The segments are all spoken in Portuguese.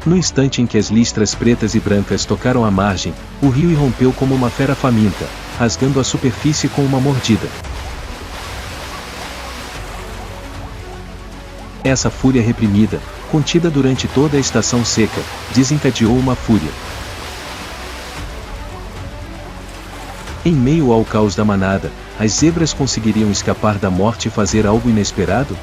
No instante em que as listras pretas e brancas tocaram a margem, o rio irrompeu como uma fera faminta, rasgando a superfície com uma mordida. Essa fúria reprimida, contida durante toda a estação seca, desencadeou uma fúria. Em meio ao caos da manada, as zebras conseguiriam escapar da morte e fazer algo inesperado?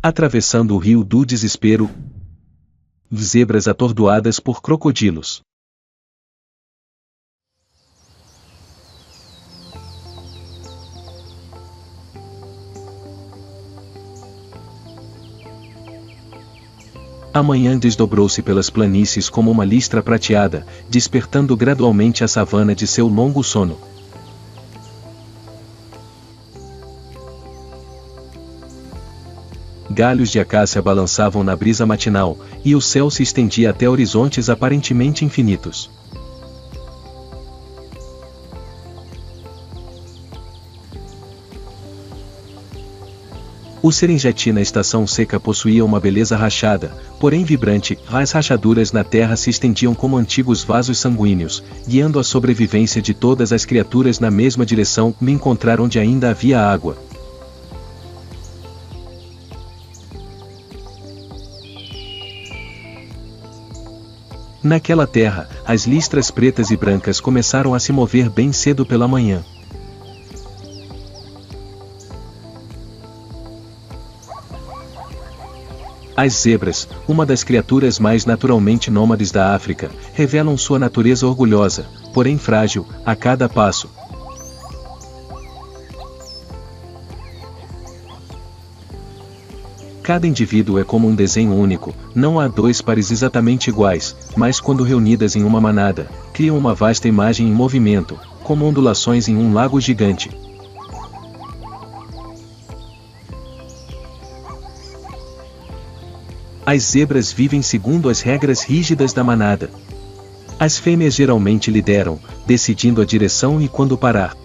Atravessando o rio do desespero, zebras atordoadas por crocodilos. A manhã desdobrou-se pelas planícies como uma listra prateada, despertando gradualmente a savana de seu longo sono. Galhos de acácia balançavam na brisa matinal, e o céu se estendia até horizontes aparentemente infinitos. O Serengeti na estação seca possuía uma beleza rachada, porém vibrante. As rachaduras na terra se estendiam como antigos vasos sanguíneos, guiando a sobrevivência de todas as criaturas na mesma direção, me encontrar onde ainda havia água. Naquela terra, as listras pretas e brancas começaram a se mover bem cedo pela manhã. As zebras, uma das criaturas mais naturalmente nômades da África, revelam sua natureza orgulhosa, porém frágil, a cada passo. Cada indivíduo é como um desenho único, não há dois pares exatamente iguais, mas quando reunidas em uma manada, criam uma vasta imagem em movimento, como ondulações em um lago gigante. As zebras vivem segundo as regras rígidas da manada. As fêmeas geralmente lideram, decidindo a direção e quando parar.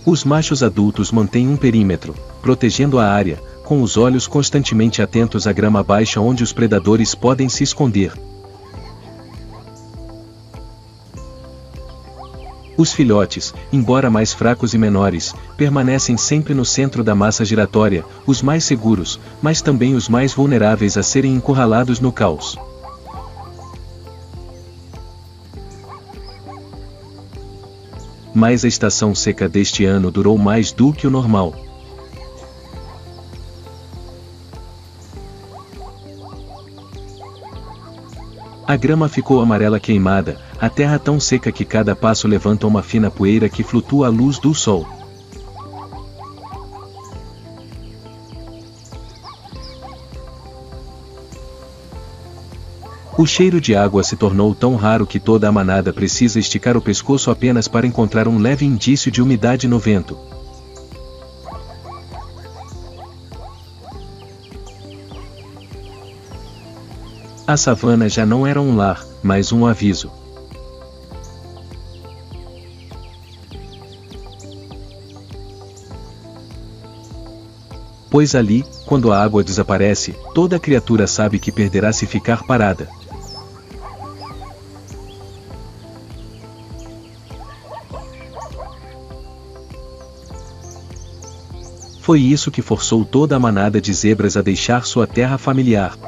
Os machos adultos mantêm um perímetro, protegendo a área, com os olhos constantemente atentos à grama baixa onde os predadores podem se esconder. Os filhotes, embora mais fracos e menores, permanecem sempre no centro da massa giratória, os mais seguros, mas também os mais vulneráveis a serem encurralados no caos. Mas a estação seca deste ano durou mais do que o normal. A grama ficou amarela queimada, a terra tão seca que cada passo levanta uma fina poeira que flutua à luz do sol. O cheiro de água se tornou tão raro que toda a manada precisa esticar o pescoço apenas para encontrar um leve indício de umidade no vento. A savana já não era um lar, mas um aviso. Pois ali, quando a água desaparece, toda criatura sabe que perderá se ficar parada. Foi isso que forçou toda a manada de zebras a deixar sua terra familiar.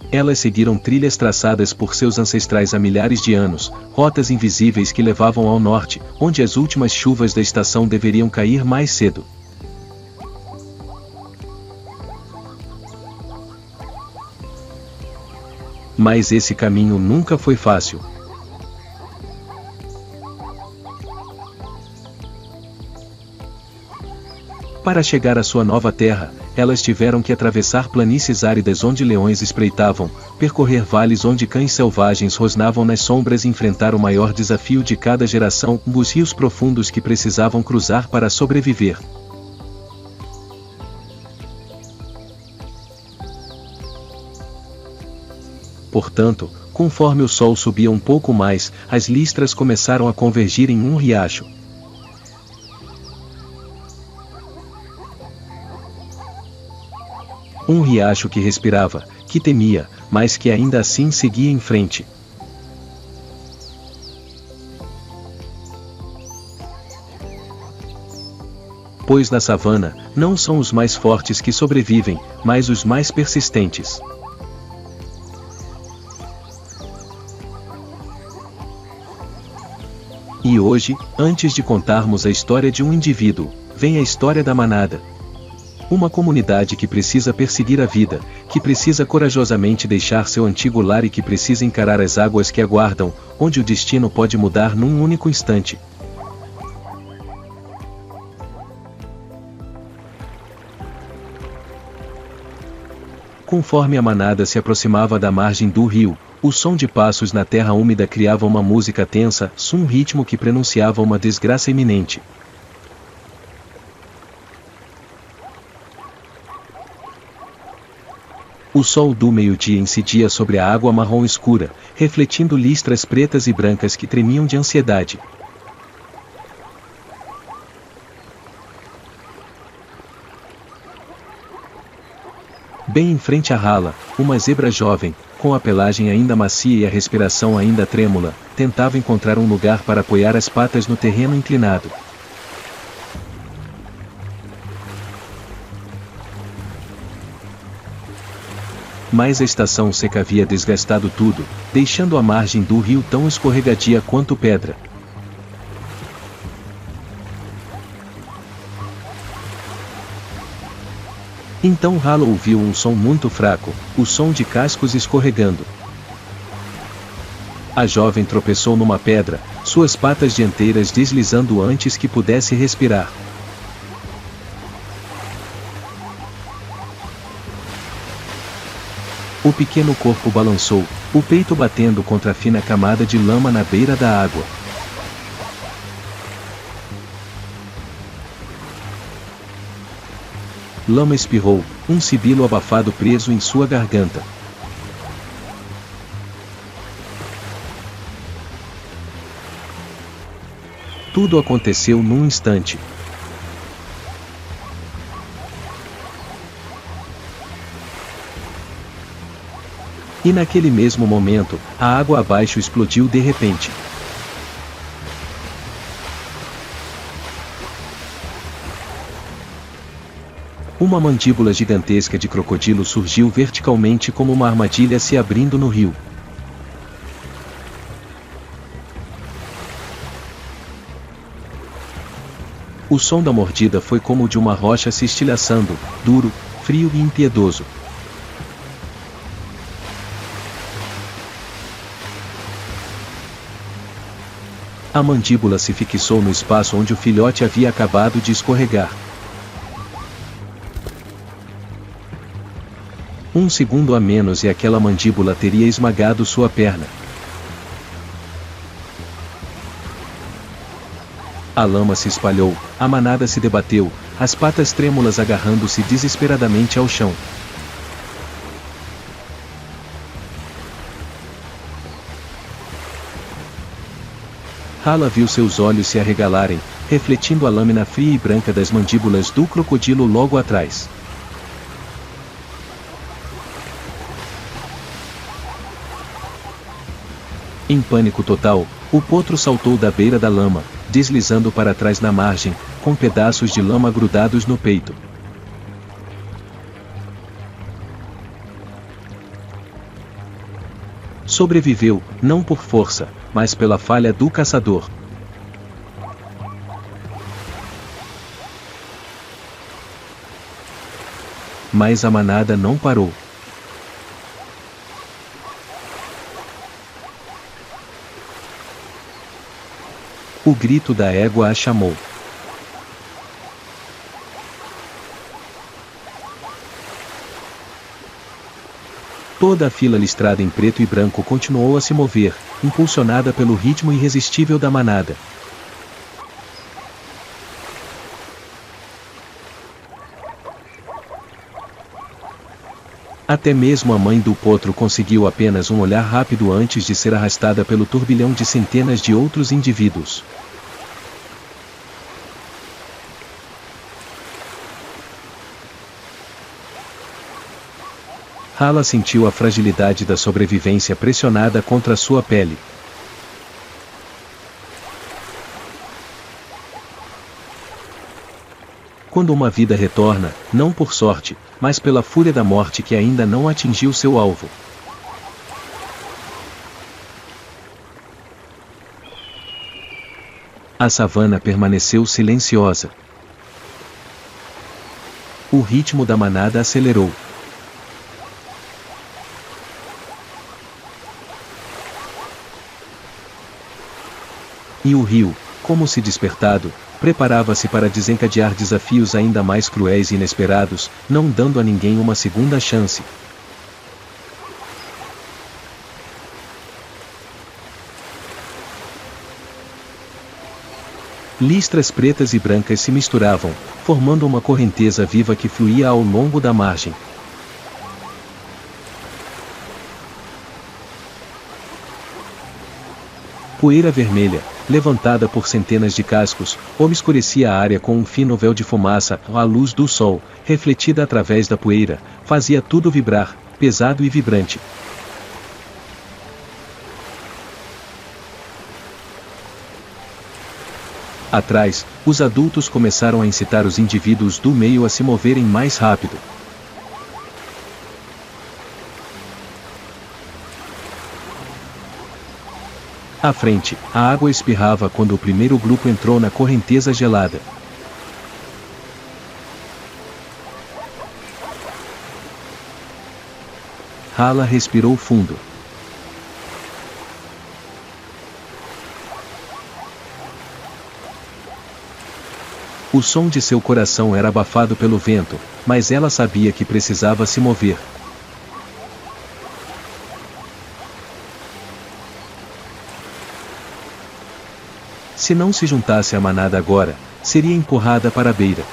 Elas seguiram trilhas traçadas por seus ancestrais há milhares de anos, rotas invisíveis que levavam ao norte, onde as últimas chuvas da estação deveriam cair mais cedo. Mas esse caminho nunca foi fácil. Para chegar à sua nova terra, elas tiveram que atravessar planícies áridas onde leões espreitavam, percorrer vales onde cães selvagens rosnavam nas sombras e enfrentar o maior desafio de cada geração, os rios profundos que precisavam cruzar para sobreviver. Portanto, conforme o sol subia um pouco mais, as listras começaram a convergir em um riacho. Um riacho que respirava, que temia, mas que ainda assim seguia em frente. Pois na savana, não são os mais fortes que sobrevivem, mas os mais persistentes. E hoje, antes de contarmos a história de um indivíduo, vem a história da manada. Uma comunidade que precisa perseguir a vida, que precisa corajosamente deixar seu antigo lar e que precisa encarar as águas que aguardam, onde o destino pode mudar num único instante. Conforme a manada se aproximava da margem do rio, o som de passos na terra úmida criava uma música tensa, um ritmo que prenunciava uma desgraça iminente. O sol do meio-dia incidia sobre a água marrom escura, refletindo listras pretas e brancas que tremiam de ansiedade. Bem em frente à rala, uma zebra jovem, com a pelagem ainda macia e a respiração ainda trêmula, tentava encontrar um lugar para apoiar as patas no terreno inclinado. Mas a estação seca havia desgastado tudo, deixando a margem do rio tão escorregadia quanto pedra. Então Hala ouviu um som muito fraco, o som de cascos escorregando. A jovem tropeçou numa pedra, suas patas dianteiras deslizando antes que pudesse respirar. O pequeno corpo balançou, o peito batendo contra a fina camada de lama na beira da água. Lama espirrou, um sibilo abafado preso em sua garganta. Tudo aconteceu num instante. E naquele mesmo momento, a água abaixo explodiu de repente. Uma mandíbula gigantesca de crocodilo surgiu verticalmente como uma armadilha se abrindo no rio. O som da mordida foi como o de uma rocha se estilhaçando, duro, frio e impiedoso. A mandíbula se fixou no espaço onde o filhote havia acabado de escorregar. Um segundo a menos e aquela mandíbula teria esmagado sua perna. A lama se espalhou, a manada se debateu, as patas trêmulas agarrando-se desesperadamente ao chão. Hala viu seus olhos se arregalarem, refletindo a lâmina fria e branca das mandíbulas do crocodilo logo atrás. Em pânico total, o potro saltou da beira da lama, deslizando para trás na margem, com pedaços de lama grudados no peito. Sobreviveu, não por força, mas pela falha do caçador. Mas a manada não parou. O grito da égua a chamou. Toda a fila listrada em preto e branco continuou a se mover, impulsionada pelo ritmo irresistível da manada. Até mesmo a mãe do potro conseguiu apenas um olhar rápido antes de ser arrastada pelo turbilhão de centenas de outros indivíduos. Hala sentiu a fragilidade da sobrevivência pressionada contra sua pele. Quando uma vida retorna, não por sorte, mas pela fúria da morte que ainda não atingiu seu alvo. A savana permaneceu silenciosa. O ritmo da manada acelerou. E o rio, como se despertado, preparava-se para desencadear desafios ainda mais cruéis e inesperados, não dando a ninguém uma segunda chance. Listras pretas e brancas se misturavam, formando uma correnteza viva que fluía ao longo da margem. Poeira vermelha, levantada por centenas de cascos, obscurecia a área com um fino véu de fumaça. A luz do sol, refletida através da poeira, fazia tudo vibrar, pesado e vibrante. Atrás, os adultos começaram a incitar os indivíduos do meio a se moverem mais rápido. À frente, a água espirrava quando o primeiro grupo entrou na correnteza gelada. Hala respirou fundo. O som de seu coração era abafado pelo vento, mas ela sabia que precisava se mover. Se não se juntasse à manada agora, seria empurrada para a beira.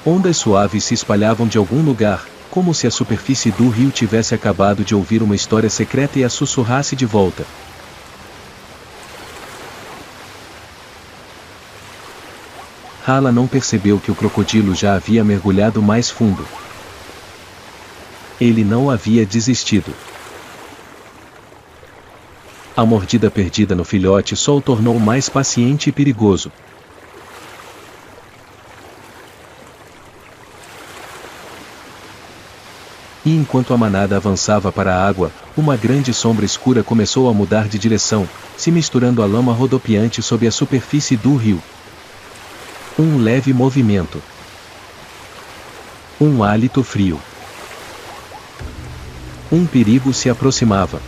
Ondas suaves se espalhavam de algum lugar, como se a superfície do rio tivesse acabado de ouvir uma história secreta e a sussurrasse de volta. Hala não percebeu que o crocodilo já havia mergulhado mais fundo. Ele não havia desistido. A mordida perdida no filhote só o tornou mais paciente e perigoso. E enquanto a manada avançava para a água, uma grande sombra escura começou a mudar de direção, se misturando à lama rodopiante sob a superfície do rio. Um leve movimento. Um hálito frio. Um perigo se aproximava.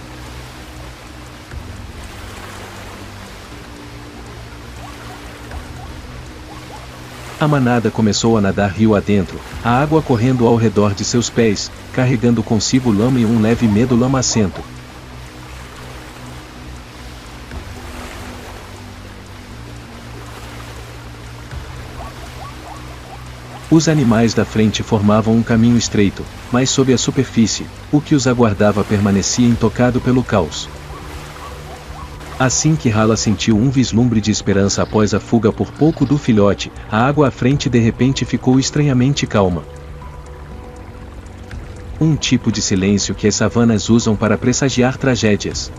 A manada começou a nadar rio adentro, a água correndo ao redor de seus pés, carregando consigo lama e um leve medo lamacento. Os animais da frente formavam um caminho estreito, mas sob a superfície, o que os aguardava permanecia intocado pelo caos. Assim que Hala sentiu um vislumbre de esperança após a fuga por pouco do filhote, a água à frente de repente ficou estranhamente calma. Um tipo de silêncio que as savanas usam para pressagiar tragédias.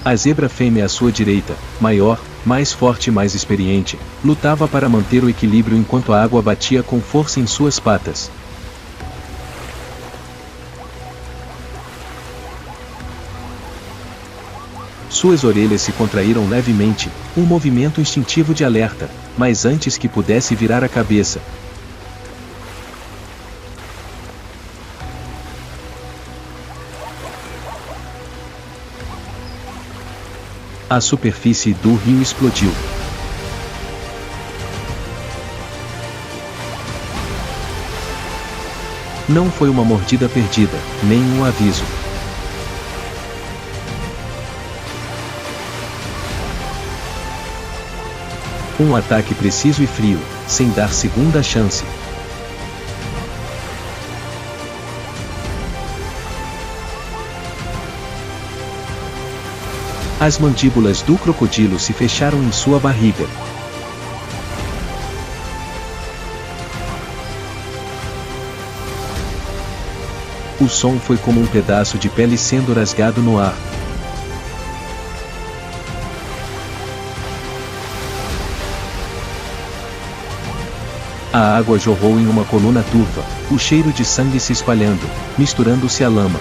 A zebra fêmea à sua direita, maior, mais forte e mais experiente, lutava para manter o equilíbrio enquanto a água batia com força em suas patas. Suas orelhas se contraíram levemente, um movimento instintivo de alerta, mas antes que pudesse virar a cabeça, A superfície do rio explodiu. Não foi uma mordida perdida, nem um aviso. Um ataque preciso e frio, sem dar segunda chance. As mandíbulas do crocodilo se fecharam em sua barriga. O som foi como um pedaço de pele sendo rasgado no ar. A água jorrou em uma coluna turva, o cheiro de sangue se espalhando, misturando-se à lama.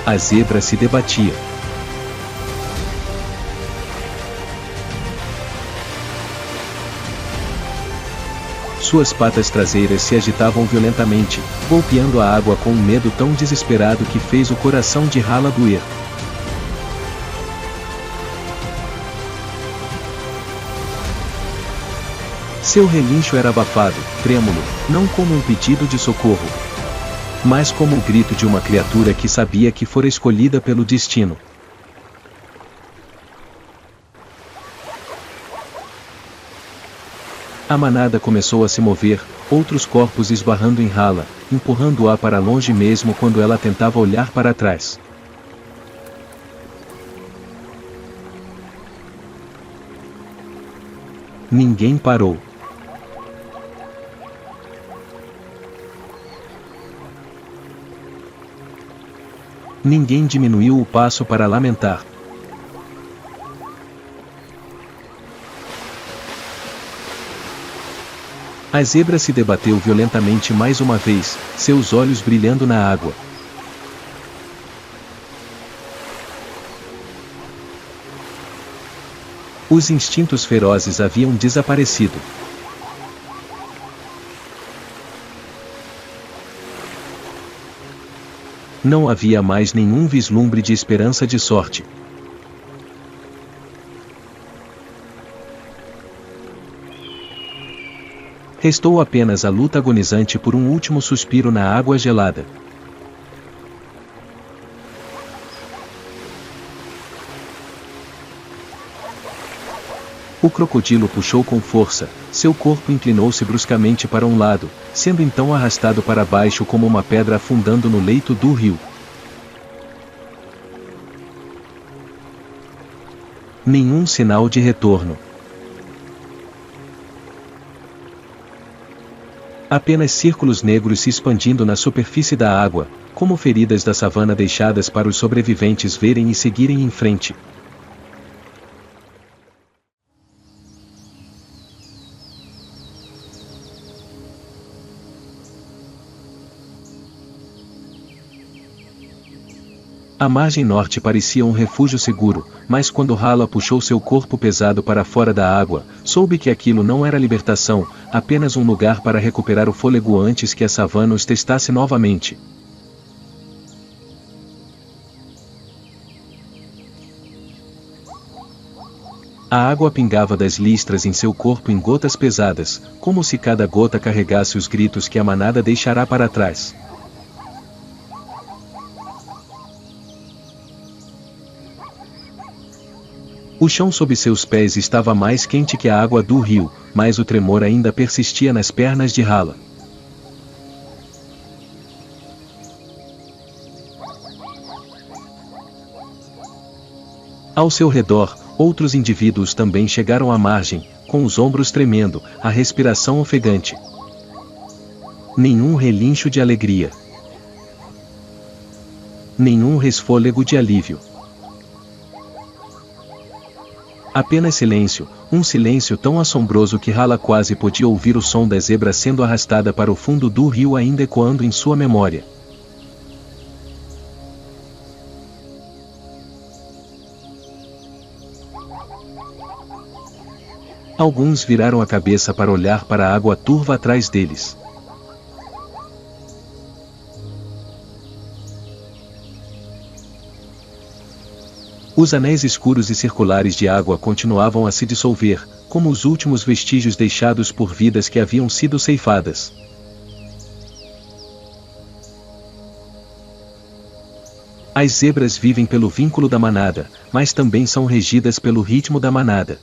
A zebra se debatia. Suas patas traseiras se agitavam violentamente, golpeando a água com um medo tão desesperado que fez o coração de Hala doer. Seu relincho era abafado, trêmulo, não como um pedido de socorro, mas como o grito de uma criatura que sabia que fora escolhida pelo destino. A manada começou a se mover, outros corpos esbarrando em Hala, empurrando-a para longe mesmo quando ela tentava olhar para trás. Ninguém parou. Ninguém diminuiu o passo para lamentar. A zebra se debateu violentamente mais uma vez, seus olhos brilhando na água. Os instintos ferozes haviam desaparecido. Não havia mais nenhum vislumbre de esperança de sorte. Restou apenas a luta agonizante por um último suspiro na água gelada. O crocodilo puxou com força, seu corpo inclinou-se bruscamente para um lado, sendo então arrastado para baixo como uma pedra afundando no leito do rio. Nenhum sinal de retorno. Apenas círculos negros se expandindo na superfície da água, como feridas da savana deixadas para os sobreviventes verem e seguirem em frente. A margem norte parecia um refúgio seguro, mas quando Hala puxou seu corpo pesado para fora da água, soube que aquilo não era libertação, apenas um lugar para recuperar o fôlego antes que a savana os testasse novamente. A água pingava das listras em seu corpo em gotas pesadas, como se cada gota carregasse os gritos que a manada deixará para trás. O chão sob seus pés estava mais quente que a água do rio, mas o tremor ainda persistia nas pernas de Hala. Ao seu redor, outros indivíduos também chegaram à margem, com os ombros tremendo, a respiração ofegante. Nenhum relincho de alegria. Nenhum resfôlego de alívio. Apenas silêncio, um silêncio tão assombroso que Hala quase podia ouvir o som da zebra sendo arrastada para o fundo do rio ainda ecoando em sua memória. Alguns viraram a cabeça para olhar para a água turva atrás deles. Os anéis escuros e circulares de água continuavam a se dissolver, como os últimos vestígios deixados por vidas que haviam sido ceifadas. As zebras vivem pelo vínculo da manada, mas também são regidas pelo ritmo da manada.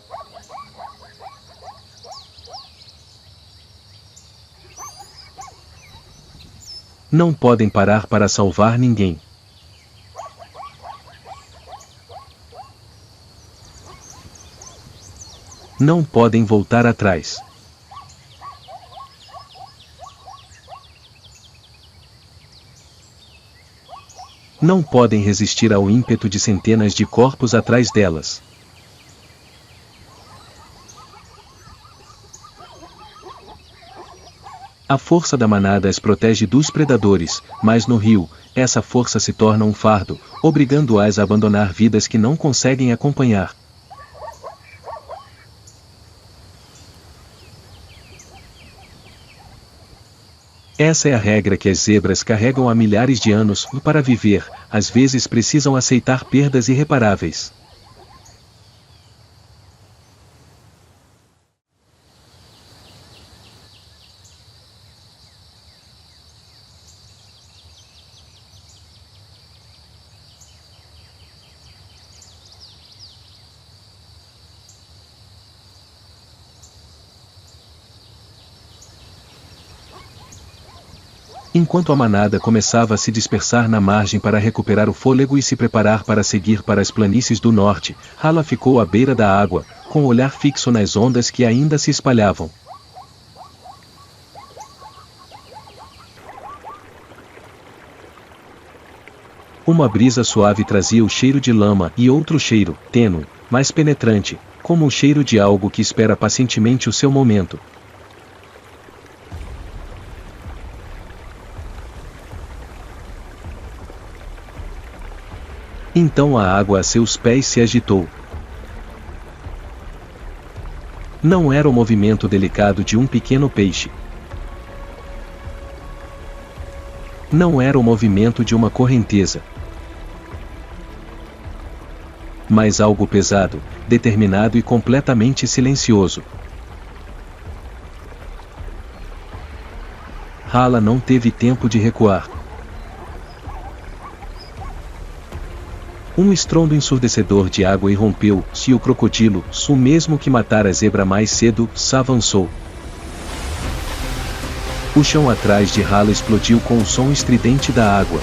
Não podem parar para salvar ninguém. Não podem voltar atrás. Não podem resistir ao ímpeto de centenas de corpos atrás delas. A força da manada as protege dos predadores, mas no rio, essa força se torna um fardo, obrigando-as a abandonar vidas que não conseguem acompanhar. Essa é a regra que as zebras carregam há milhares de anos e para viver, às vezes precisam aceitar perdas irreparáveis. Enquanto a manada começava a se dispersar na margem para recuperar o fôlego e se preparar para seguir para as planícies do norte, Hala ficou à beira da água, com o olhar fixo nas ondas que ainda se espalhavam. Uma brisa suave trazia o cheiro de lama e outro cheiro, tênue, mas penetrante, como o cheiro de algo que espera pacientemente o seu momento. Então a água a seus pés se agitou. Não era o movimento delicado de um pequeno peixe. Não era o movimento de uma correnteza. Mas algo pesado, determinado e completamente silencioso. Hala não teve tempo de recuar. Um estrondo ensurdecedor de água irrompeu-se e o crocodilo, o mesmo que matara a zebra mais cedo, avançou. O chão atrás de Hala explodiu com o som estridente da água.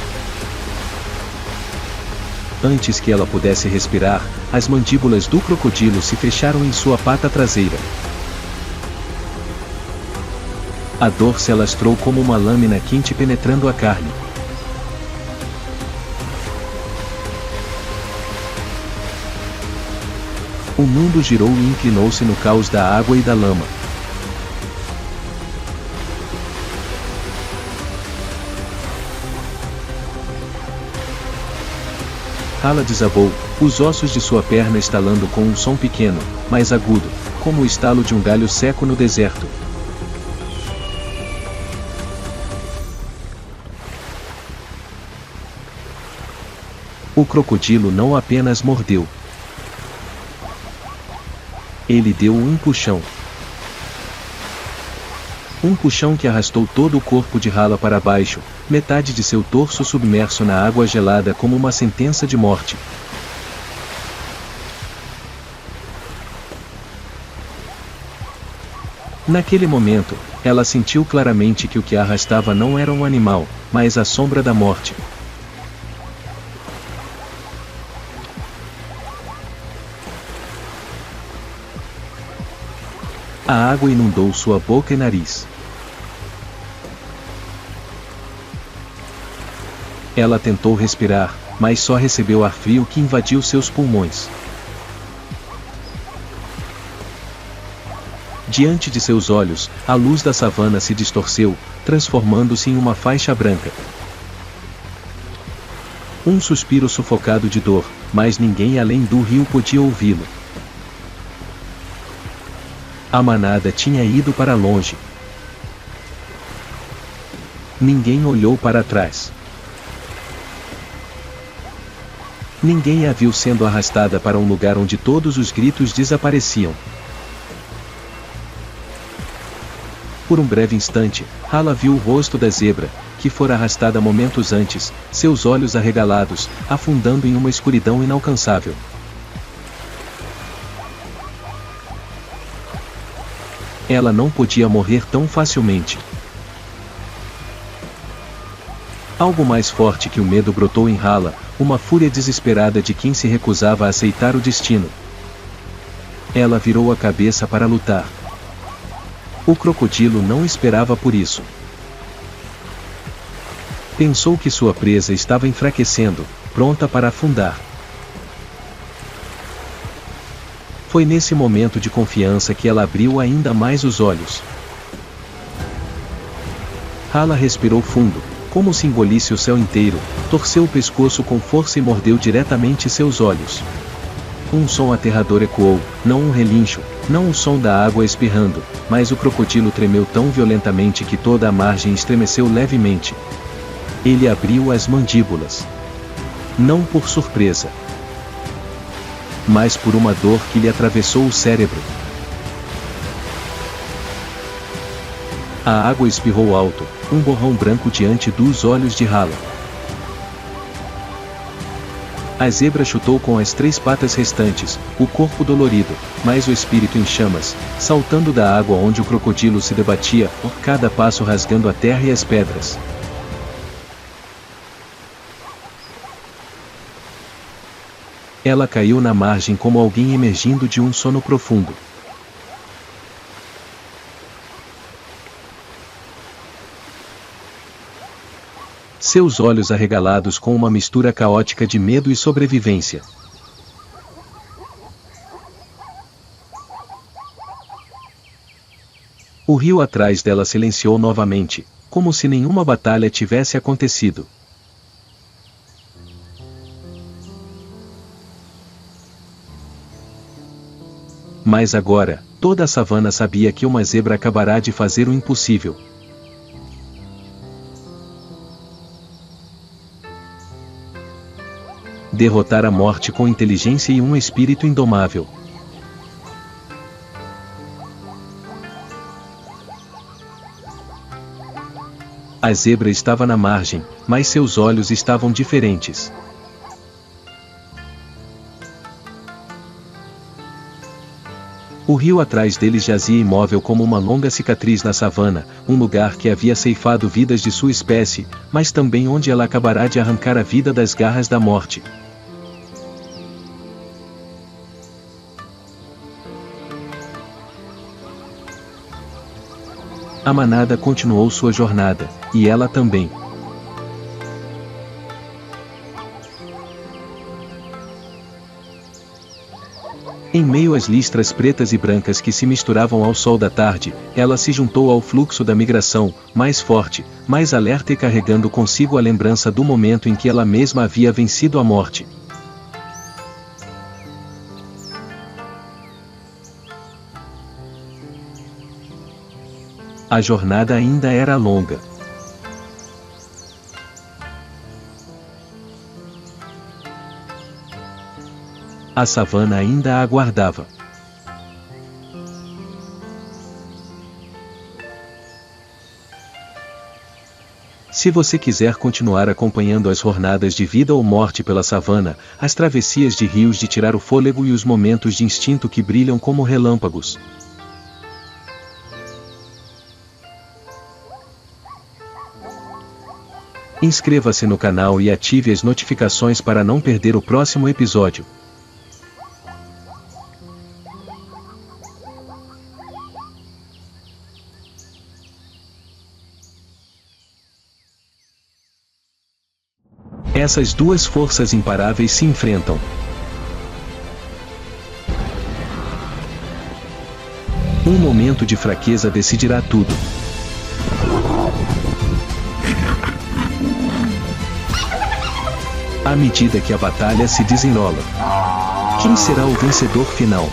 Antes que ela pudesse respirar, as mandíbulas do crocodilo se fecharam em sua pata traseira. A dor se alastrou como uma lâmina quente penetrando a carne. O mundo girou e inclinou-se no caos da água e da lama. Hala desabou, os ossos de sua perna estalando com um som pequeno, mas agudo, como o estalo de um galho seco no deserto. O crocodilo não apenas mordeu. Ele deu um puxão. Um puxão que arrastou todo o corpo de Hala para baixo, metade de seu torso submerso na água gelada como uma sentença de morte. Naquele momento, ela sentiu claramente que o que a arrastava não era um animal, mas a sombra da morte. A água inundou sua boca e nariz. Ela tentou respirar, mas só recebeu ar frio que invadiu seus pulmões. Diante de seus olhos, a luz da savana se distorceu, transformando-se em uma faixa branca. Um suspiro sufocado de dor, mas ninguém além do rio podia ouvi-lo. A manada tinha ido para longe. Ninguém olhou para trás. Ninguém a viu sendo arrastada para um lugar onde todos os gritos desapareciam. Por um breve instante, Hala viu o rosto da zebra, que fora arrastada momentos antes, seus olhos arregalados, afundando em uma escuridão inalcançável. Ela não podia morrer tão facilmente. Algo mais forte que o medo brotou em Hala, uma fúria desesperada de quem se recusava a aceitar o destino. Ela virou a cabeça para lutar. O crocodilo não esperava por isso. Pensou que sua presa estava enfraquecendo, pronta para afundar. Foi nesse momento de confiança que ela abriu ainda mais os olhos. Hala respirou fundo, como se engolisse o céu inteiro, torceu o pescoço com força e mordeu diretamente seus olhos. Um som aterrador ecoou, não um relincho, não o som da água espirrando, mas o crocodilo tremeu tão violentamente que toda a margem estremeceu levemente. Ele abriu as mandíbulas. Não por surpresa, mas por uma dor que lhe atravessou o cérebro. A água espirrou alto, um borrão branco diante dos olhos de Hala. A zebra chutou com as 3 patas restantes, o corpo dolorido, mas o espírito em chamas, saltando da água onde o crocodilo se debatia, por cada passo rasgando a terra e as pedras. Ela caiu na margem como alguém emergindo de um sono profundo. Seus olhos arregalados com uma mistura caótica de medo e sobrevivência. O rio atrás dela silenciou novamente, como se nenhuma batalha tivesse acontecido. Mas agora, toda a savana sabia que uma zebra acabará de fazer o impossível. Derrotar a morte com inteligência e um espírito indomável. A zebra estava na margem, mas seus olhos estavam diferentes. O rio atrás deles jazia imóvel como uma longa cicatriz na savana, um lugar que havia ceifado vidas de sua espécie, mas também onde ela acabará de arrancar a vida das garras da morte. A manada continuou sua jornada, e ela também. Em meio às listras pretas e brancas que se misturavam ao sol da tarde, ela se juntou ao fluxo da migração, mais forte, mais alerta e carregando consigo a lembrança do momento em que ela mesma havia vencido a morte. A jornada ainda era longa. A savana ainda a aguardava. Se você quiser continuar acompanhando as jornadas de vida ou morte pela savana, as travessias de rios de tirar o fôlego e os momentos de instinto que brilham como relâmpagos, inscreva-se no canal e ative as notificações para não perder o próximo episódio. Essas duas forças imparáveis se enfrentam. Um momento de fraqueza decidirá tudo. À medida que a batalha se desenrola, quem será o vencedor final?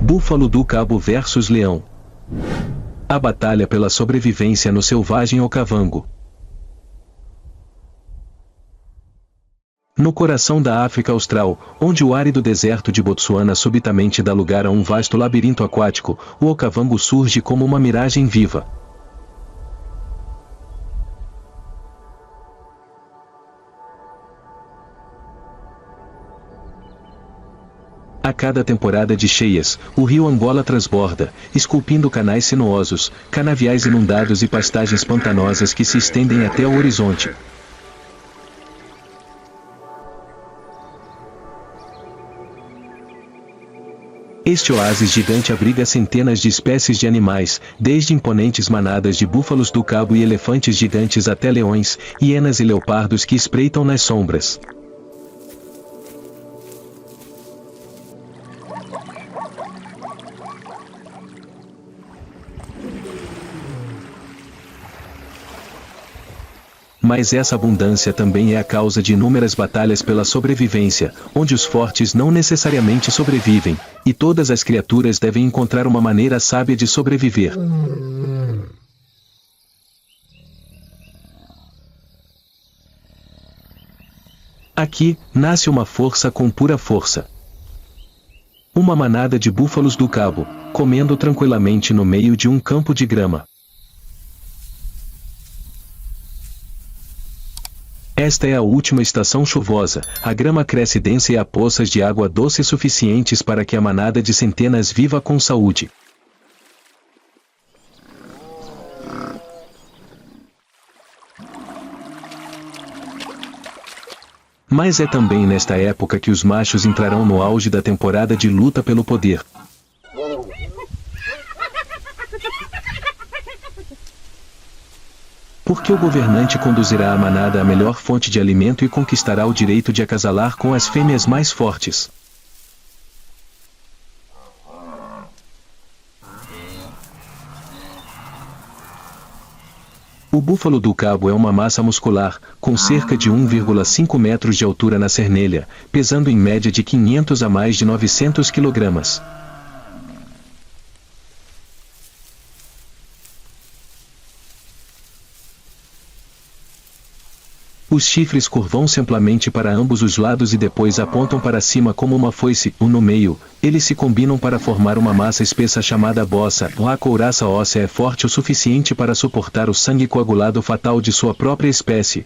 Búfalo do Cabo versus Leão. A batalha pela sobrevivência no selvagem Okavango. No coração da África Austral, onde o árido deserto de Botsuana subitamente dá lugar a um vasto labirinto aquático, o Okavango surge como uma miragem viva. A cada temporada de cheias, o rio Angola transborda, esculpindo canais sinuosos, canaviais inundados e pastagens pantanosas que se estendem até o horizonte. Este oásis gigante abriga centenas de espécies de animais, desde imponentes manadas de búfalos do cabo e elefantes gigantes até leões, hienas e leopardos que espreitam nas sombras. Mas essa abundância também é a causa de inúmeras batalhas pela sobrevivência, onde os fortes não necessariamente sobrevivem, e todas as criaturas devem encontrar uma maneira sábia de sobreviver. Aqui, nasce uma força com pura força. Uma manada de búfalos do cabo, comendo tranquilamente no meio de um campo de grama. Esta é a última estação chuvosa, a grama cresce densa e há poças de água doce suficientes para que a manada de centenas viva com saúde. Mas é também nesta época que os machos entrarão no auge da temporada de luta pelo poder. Porque o governante conduzirá a manada à melhor fonte de alimento e conquistará o direito de acasalar com as fêmeas mais fortes. O búfalo do cabo é uma massa muscular, com cerca de 1,5 metros de altura na cernelha, pesando em média de 500 a mais de 900 kg. Os chifres curvam-se amplamente para ambos os lados e depois apontam para cima como uma foice, no meio, eles se combinam para formar uma massa espessa chamada bossa. A couraça óssea é forte o suficiente para suportar o sangue coagulado fatal de sua própria espécie.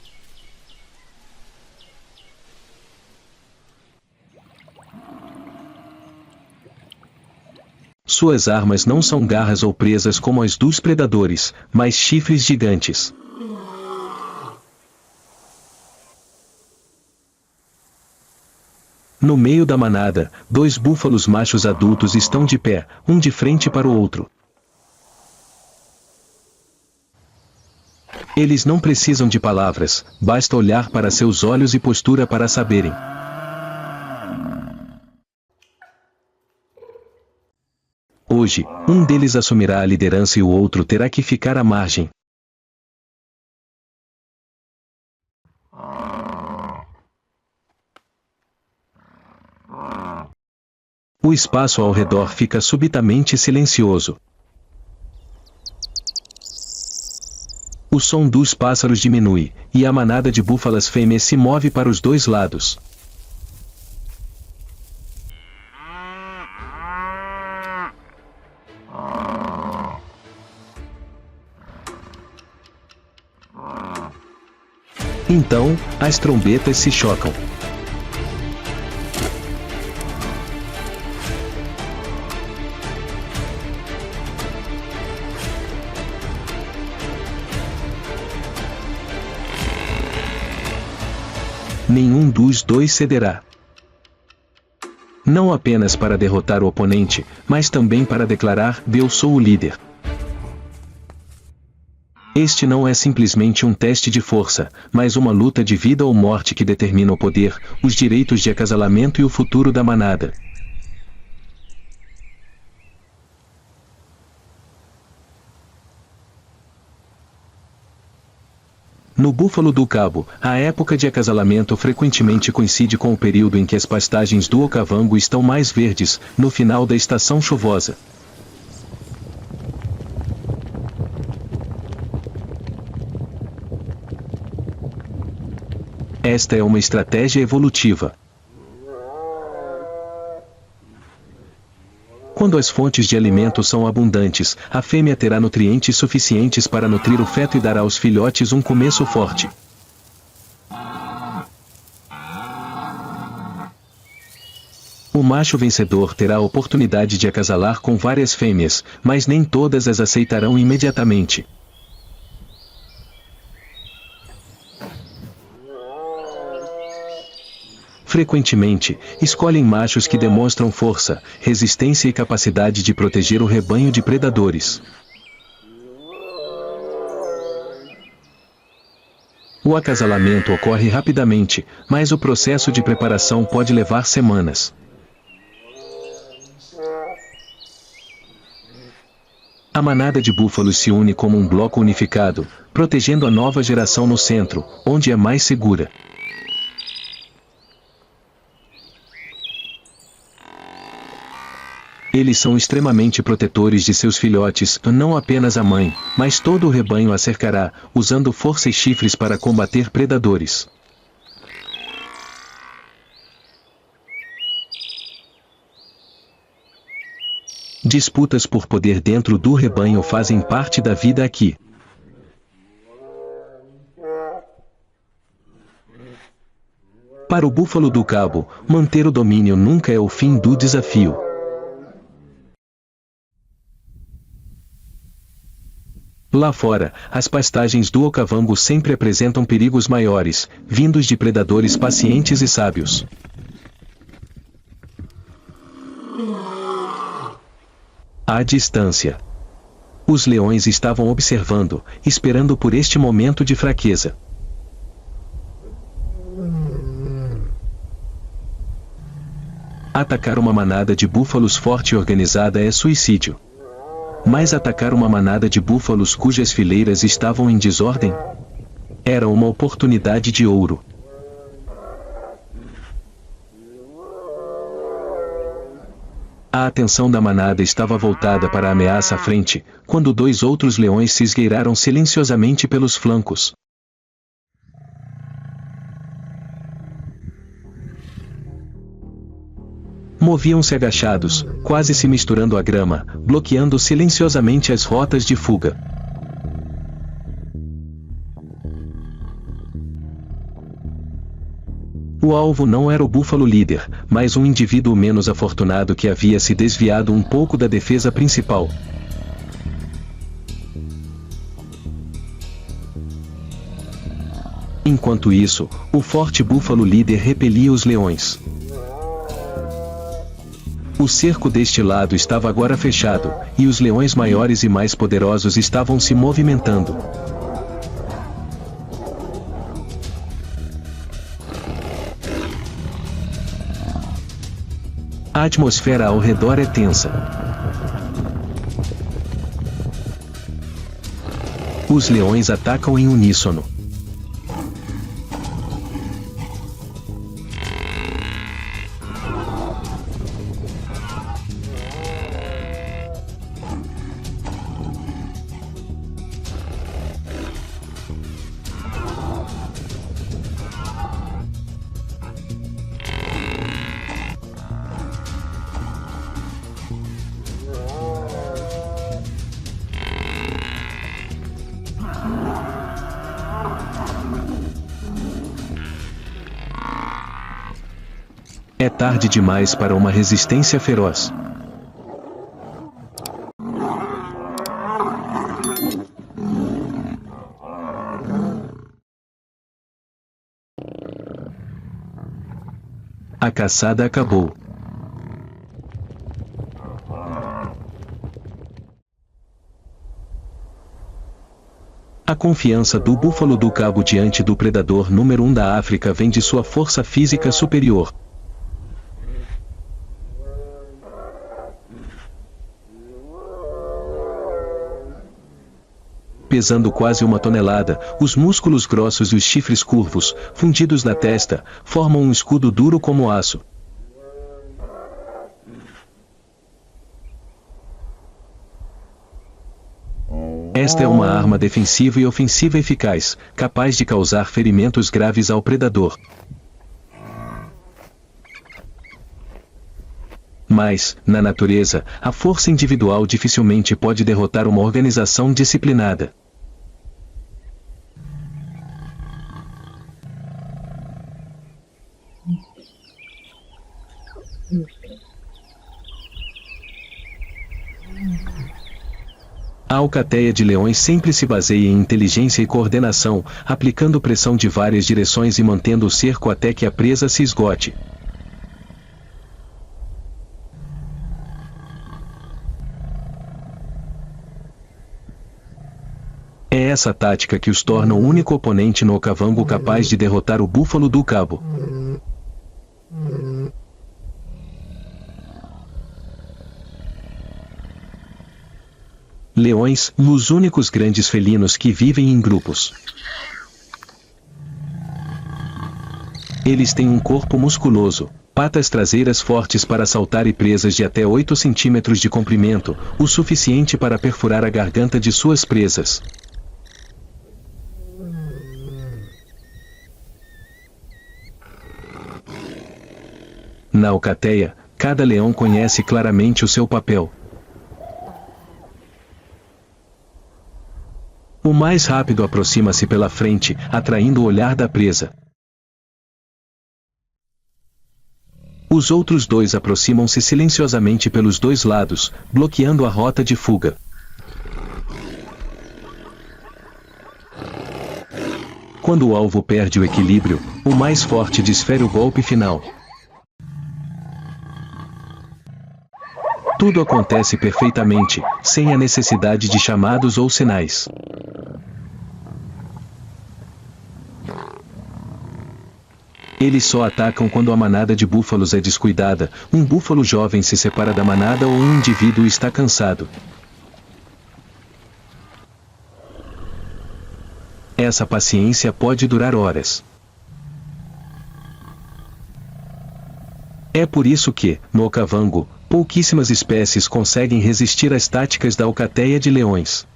Suas armas não são garras ou presas como as dos predadores, mas chifres gigantes. No meio da manada, 2 búfalos machos adultos estão de pé, um de frente para o outro. Eles não precisam de palavras, basta olhar para seus olhos e postura para saberem. Hoje, um deles assumirá a liderança e o outro terá que ficar à margem. O espaço ao redor fica subitamente silencioso. O som dos pássaros diminui, e a manada de búfalas fêmeas se move para os dois lados. Então, as trombetas se chocam. Nenhum dos dois cederá. Não apenas para derrotar o oponente, mas também para declarar: eu sou o líder. Este não é simplesmente um teste de força, mas uma luta de vida ou morte que determina o poder, os direitos de acasalamento e o futuro da manada. No Búfalo do Cabo, a época de acasalamento frequentemente coincide com o período em que as pastagens do Okavango estão mais verdes, no final da estação chuvosa. Esta é uma estratégia evolutiva. Quando as fontes de alimento são abundantes, a fêmea terá nutrientes suficientes para nutrir o feto e dará aos filhotes um começo forte. O macho vencedor terá a oportunidade de acasalar com várias fêmeas, mas nem todas as aceitarão imediatamente. Frequentemente, escolhem machos que demonstram força, resistência e capacidade de proteger o rebanho de predadores. O acasalamento ocorre rapidamente, mas o processo de preparação pode levar semanas. A manada de búfalos se une como um bloco unificado, protegendo a nova geração no centro, onde é mais segura. Eles são extremamente protetores de seus filhotes, não apenas a mãe, mas todo o rebanho a cercará, usando força e chifres para combater predadores. Disputas por poder dentro do rebanho fazem parte da vida aqui. Para o Búfalo do Cabo, manter o domínio nunca é o fim do desafio. Lá fora, as pastagens do Okavango sempre apresentam perigos maiores, vindos de predadores pacientes e sábios. À distância. Os leões estavam observando, esperando por este momento de fraqueza. Atacar uma manada de búfalos forte e organizada é suicídio. Mas atacar uma manada de búfalos cujas fileiras estavam em desordem? Era uma oportunidade de ouro. A atenção da manada estava voltada para a ameaça à frente, quando dois outros leões se esgueiraram silenciosamente pelos flancos. Moviam-se agachados, quase se misturando à grama, bloqueando silenciosamente as rotas de fuga. O alvo não era o búfalo líder, mas um indivíduo menos afortunado que havia se desviado um pouco da defesa principal. Enquanto isso, o forte búfalo líder repelia os leões. O cerco deste lado estava agora fechado, e os leões maiores e mais poderosos estavam se movimentando. A atmosfera ao redor é tensa. Os leões atacam em uníssono. É tarde demais para uma resistência feroz. A caçada acabou. A confiança do Búfalo do Cabo diante do predador número 1 da África vem de sua força física superior. pesando quase 1 tonelada, os músculos grossos e os chifres curvos, fundidos na testa, formam um escudo duro como aço. Esta é uma arma defensiva e ofensiva eficaz, capaz de causar ferimentos graves ao predador. Mas, na natureza, a força individual dificilmente pode derrotar uma organização disciplinada. A alcateia de leões sempre se baseia em inteligência e coordenação, aplicando pressão de várias direções e mantendo o cerco até que a presa se esgote. É essa tática que os torna o único oponente no Okavango capaz de derrotar o búfalo do cabo. Leões, os únicos grandes felinos que vivem em grupos. Eles têm um corpo musculoso, patas traseiras fortes para saltar e presas de até 8 centímetros de comprimento, o suficiente para perfurar a garganta de suas presas. Na alcateia, cada leão conhece claramente o seu papel. O mais rápido aproxima-se pela frente, atraindo o olhar da presa. Os outros dois aproximam-se silenciosamente pelos dois lados, bloqueando a rota de fuga. Quando o alvo perde o equilíbrio, o mais forte desfere o golpe final. Tudo acontece perfeitamente, sem a necessidade de chamados ou sinais. Eles só atacam quando a manada de búfalos é descuidada, um búfalo jovem se separa da manada ou um indivíduo está cansado. Essa paciência pode durar horas. É por isso que, no Okavango, pouquíssimas espécies conseguem resistir às táticas da alcateia de leões.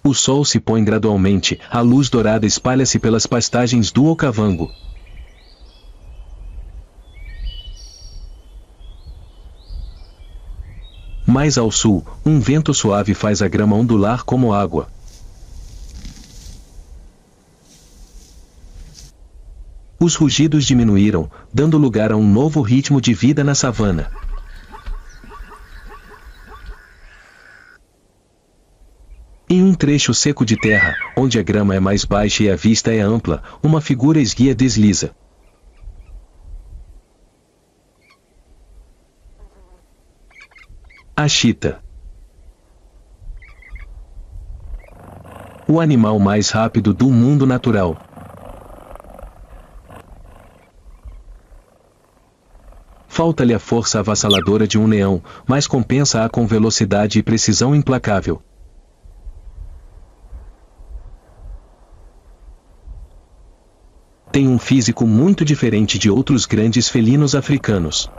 O sol se põe gradualmente, a luz dourada espalha-se pelas pastagens do Okavango. Mais ao sul, um vento suave faz a grama ondular como água. Os rugidos diminuíram, dando lugar a um novo ritmo de vida na savana. Em um trecho seco de terra, onde a grama é mais baixa e a vista é ampla, uma figura esguia desliza. A chita. O animal mais rápido do mundo natural. Falta-lhe a força avassaladora de um leão, mas compensa-a com velocidade e precisão implacável. Tem um físico muito diferente de outros grandes felinos africanos.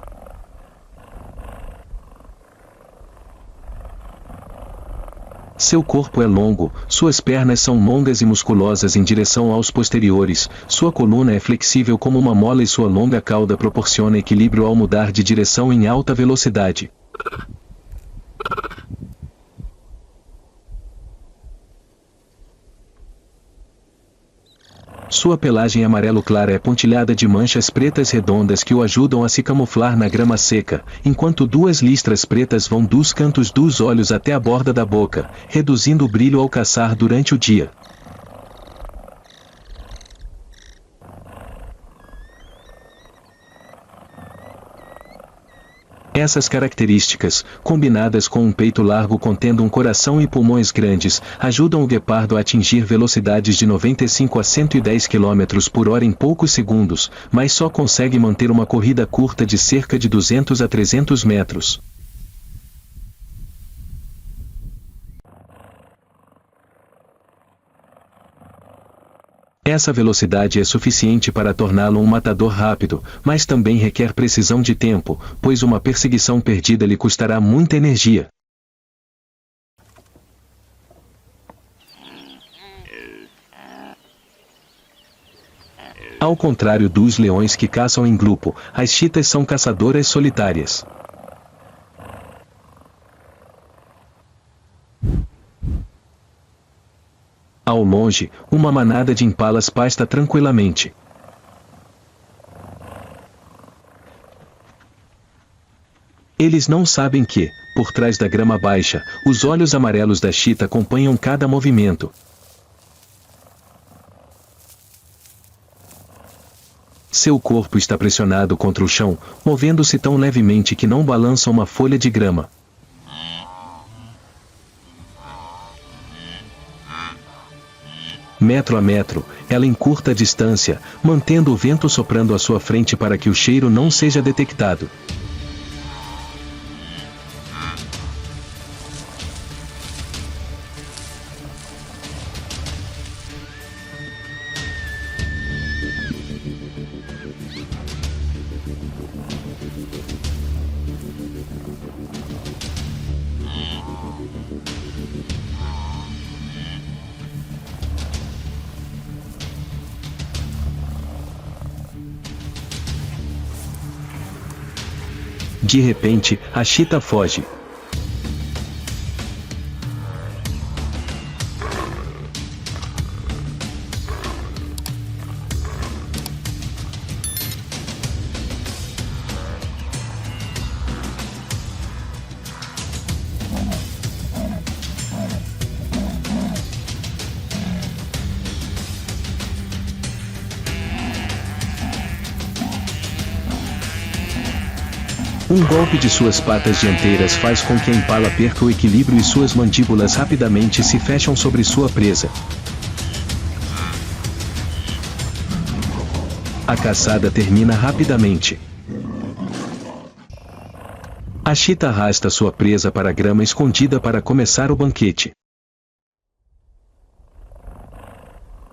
Seu corpo é longo, suas pernas são longas e musculosas em direção aos posteriores, sua coluna é flexível como uma mola e sua longa cauda proporciona equilíbrio ao mudar de direção em alta velocidade. Sua pelagem amarelo clara é pontilhada de manchas pretas redondas que o ajudam a se camuflar na grama seca, enquanto duas listras pretas vão dos cantos dos olhos até a borda da boca, reduzindo o brilho ao caçar durante o dia. Essas características, combinadas com um peito largo contendo um coração e pulmões grandes, ajudam o guepardo a atingir velocidades de 95 a 110 km por hora em poucos segundos, mas só consegue manter uma corrida curta de cerca de 200 a 300 metros. Essa velocidade é suficiente para torná-lo um matador rápido, mas também requer precisão de tempo, pois uma perseguição perdida lhe custará muita energia. Ao contrário dos leões que caçam em grupo, as chitas são caçadoras solitárias. Ao longe, uma manada de impalas pasta tranquilamente. Eles não sabem que, por trás da grama baixa, os olhos amarelos da chita acompanham cada movimento. Seu corpo está pressionado contra o chão, movendo-se tão levemente que não balança uma folha de grama. Metro a metro, ela encurta a distância, mantendo o vento soprando à sua frente para que o cheiro não seja detectado. De repente, a chita foge. Um golpe de suas patas dianteiras faz com que a impala perca o equilíbrio e suas mandíbulas rapidamente se fecham sobre sua presa. A caçada termina rapidamente. A chita arrasta sua presa para a grama escondida para começar o banquete.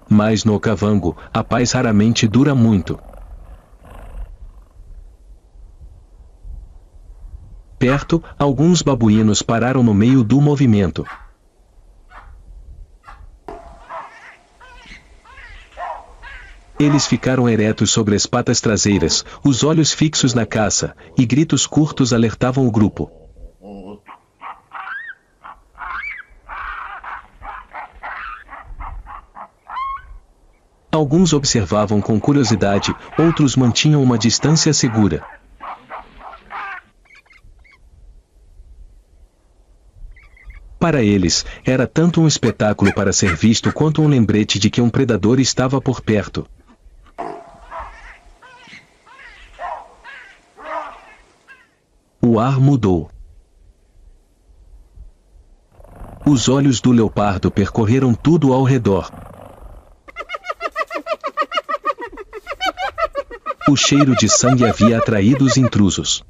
Mas no Okavango, a paz raramente dura muito. Perto, alguns babuínos pararam no meio do movimento. Eles ficaram eretos sobre as patas traseiras, os olhos fixos na caça, e gritos curtos alertavam o grupo. Alguns observavam com curiosidade, outros mantinham uma distância segura. Para eles, era tanto um espetáculo para ser visto quanto um lembrete de que um predador estava por perto. O ar mudou. Os olhos do leopardo percorreram tudo ao redor. O cheiro de sangue havia atraído os intrusos.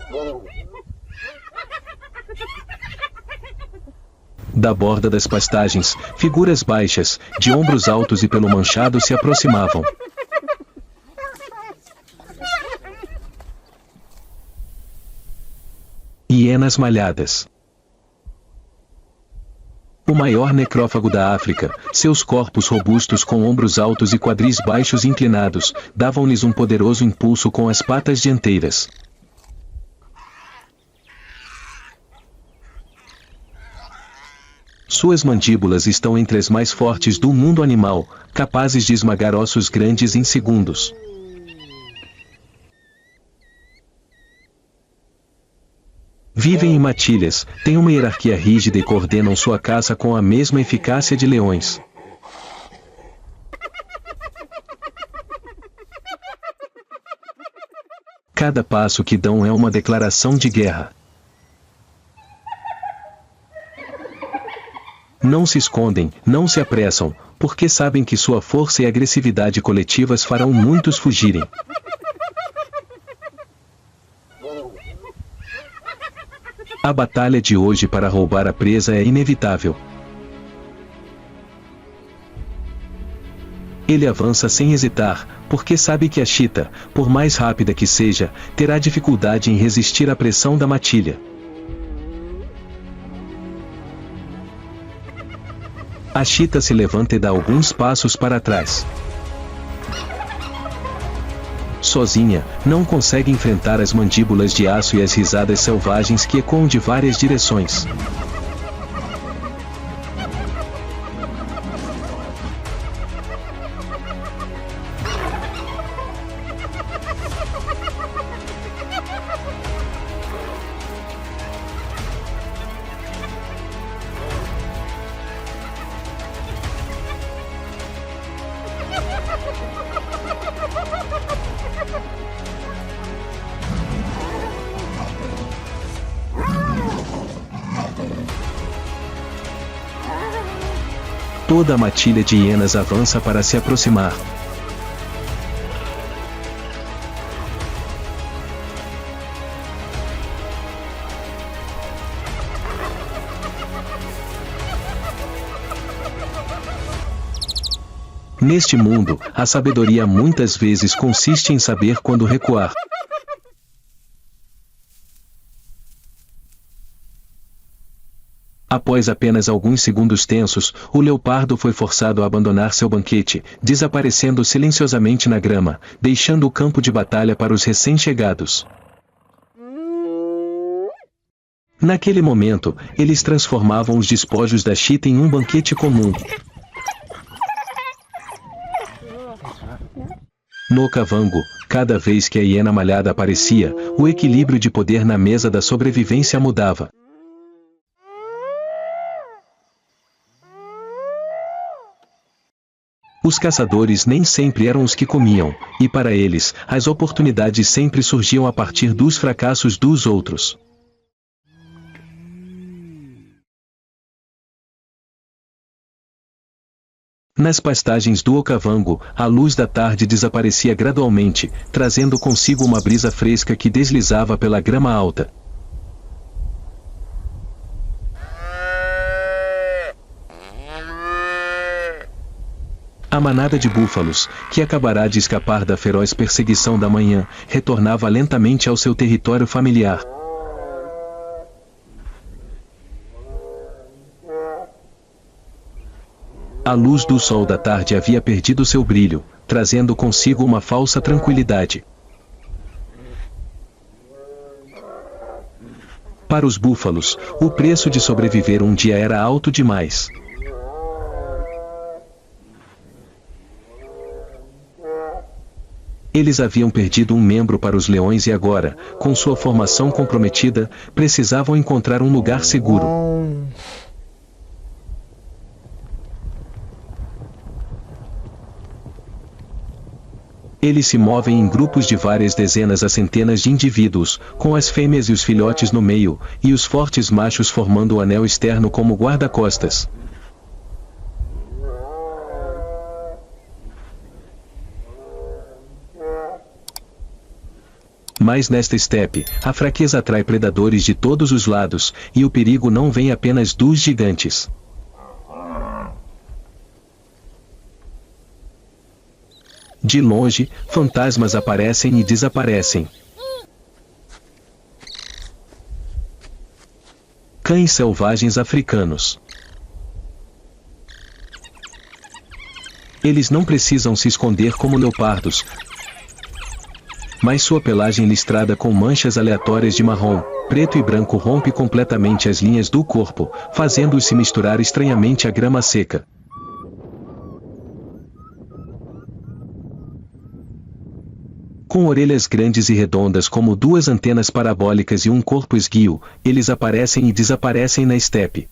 Da borda das pastagens, figuras baixas, de ombros altos e pelo manchado se aproximavam. Hienas malhadas. O maior necrófago da África, seus corpos robustos com ombros altos e quadris baixos inclinados, davam-lhes um poderoso impulso com as patas dianteiras. Suas mandíbulas estão entre as mais fortes do mundo animal, capazes de esmagar ossos grandes em segundos. Vivem em matilhas, têm uma hierarquia rígida e coordenam sua caça com a mesma eficácia de leões. Cada passo que dão é uma declaração de guerra. Não se escondem, não se apressam, porque sabem que sua força e agressividade coletivas farão muitos fugirem. A batalha de hoje para roubar a presa é inevitável. Ele avança sem hesitar, porque sabe que a chita, por mais rápida que seja, terá dificuldade em resistir à pressão da matilha. A chita se levanta e dá alguns passos para trás. Sozinha, não consegue enfrentar as mandíbulas de aço e as risadas selvagens que ecoam de várias direções. Toda a matilha de hienas avança para se aproximar. Neste mundo, a sabedoria muitas vezes consiste em saber quando recuar. Após apenas alguns segundos tensos, o leopardo foi forçado a abandonar seu banquete, desaparecendo silenciosamente na grama, deixando o campo de batalha para os recém-chegados. Naquele momento, eles transformavam os despojos da chita em um banquete comum. No Okavango, cada vez que a hiena malhada aparecia, o equilíbrio de poder na mesa da sobrevivência mudava. Os caçadores nem sempre eram os que comiam, e para eles, as oportunidades sempre surgiam a partir dos fracassos dos outros. Nas pastagens do Okavango, a luz da tarde desaparecia gradualmente, trazendo consigo uma brisa fresca que deslizava pela grama alta. A manada de búfalos, que acabará de escapar da feroz perseguição da manhã, retornava lentamente ao seu território familiar. A luz do sol da tarde havia perdido seu brilho, trazendo consigo uma falsa tranquilidade. Para os búfalos, o preço de sobreviver um dia era alto demais. Eles haviam perdido um membro para os leões e agora, com sua formação comprometida, precisavam encontrar um lugar seguro. Eles se movem em grupos de várias dezenas a centenas de indivíduos, com as fêmeas e os filhotes no meio, e os fortes machos formando o anel externo como guarda-costas. Mas nesta estepe, a fraqueza atrai predadores de todos os lados, e o perigo não vem apenas dos gigantes. De longe, fantasmas aparecem e desaparecem. Cães selvagens africanos. Eles não precisam se esconder como leopardos, mas sua pelagem listrada com manchas aleatórias de marrom, preto e branco rompe completamente as linhas do corpo, fazendo-os se misturar estranhamente à grama seca. Com orelhas grandes e redondas como duas antenas parabólicas e um corpo esguio, eles aparecem e desaparecem na estepe.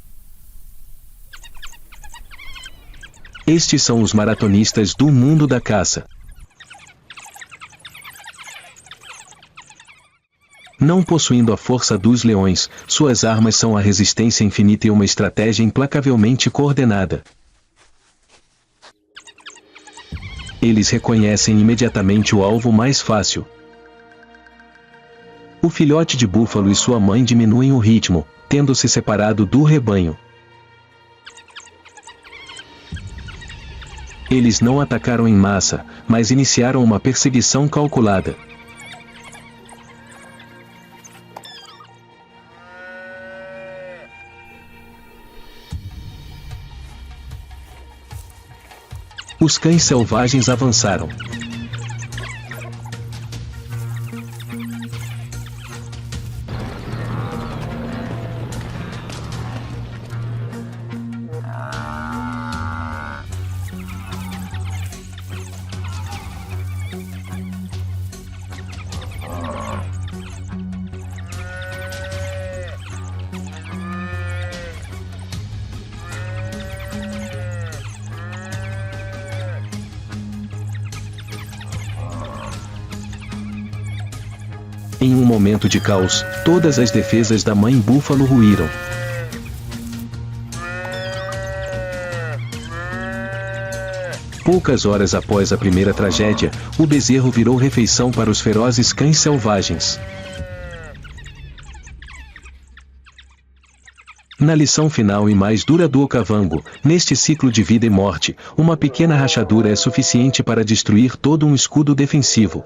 Estes são os maratonistas do mundo da caça. Não possuindo a força dos leões, suas armas são a resistência infinita e uma estratégia implacavelmente coordenada. Eles reconhecem imediatamente o alvo mais fácil. O filhote de búfalo e sua mãe diminuem o ritmo, tendo se separado do rebanho. Eles não atacaram em massa, mas iniciaram uma perseguição calculada. Os cães selvagens avançaram. Em um momento de caos, todas as defesas da mãe búfalo ruíram. Poucas horas após a primeira tragédia, o bezerro virou refeição para os ferozes cães selvagens. Na lição final e mais dura do Okavango, neste ciclo de vida e morte, uma pequena rachadura é suficiente para destruir todo um escudo defensivo.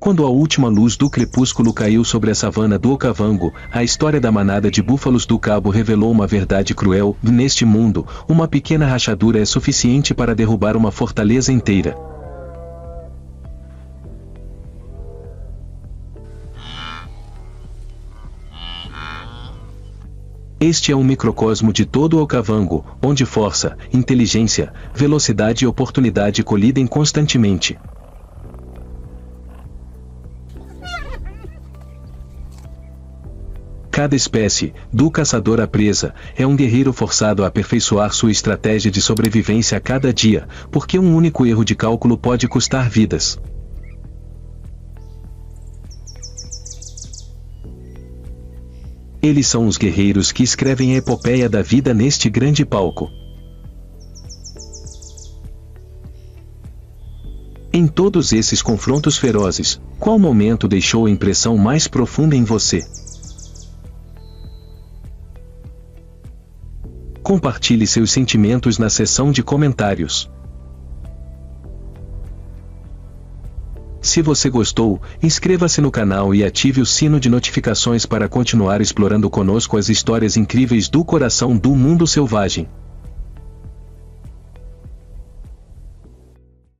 Quando a última luz do crepúsculo caiu sobre a savana do Okavango, a história da manada de búfalos do Cabo revelou uma verdade cruel: neste mundo, uma pequena rachadura é suficiente para derrubar uma fortaleza inteira. Este é um microcosmo de todo o Okavango, onde força, inteligência, velocidade e oportunidade colidem constantemente. Cada espécie, do caçador à presa, é um guerreiro forçado a aperfeiçoar sua estratégia de sobrevivência a cada dia, porque um único erro de cálculo pode custar vidas. Eles são os guerreiros que escrevem a epopeia da vida neste grande palco. Em todos esses confrontos ferozes, qual momento deixou a impressão mais profunda em você? Compartilhe seus sentimentos na seção de comentários. Se você gostou, inscreva-se no canal e ative o sino de notificações para continuar explorando conosco as histórias incríveis do coração do mundo selvagem.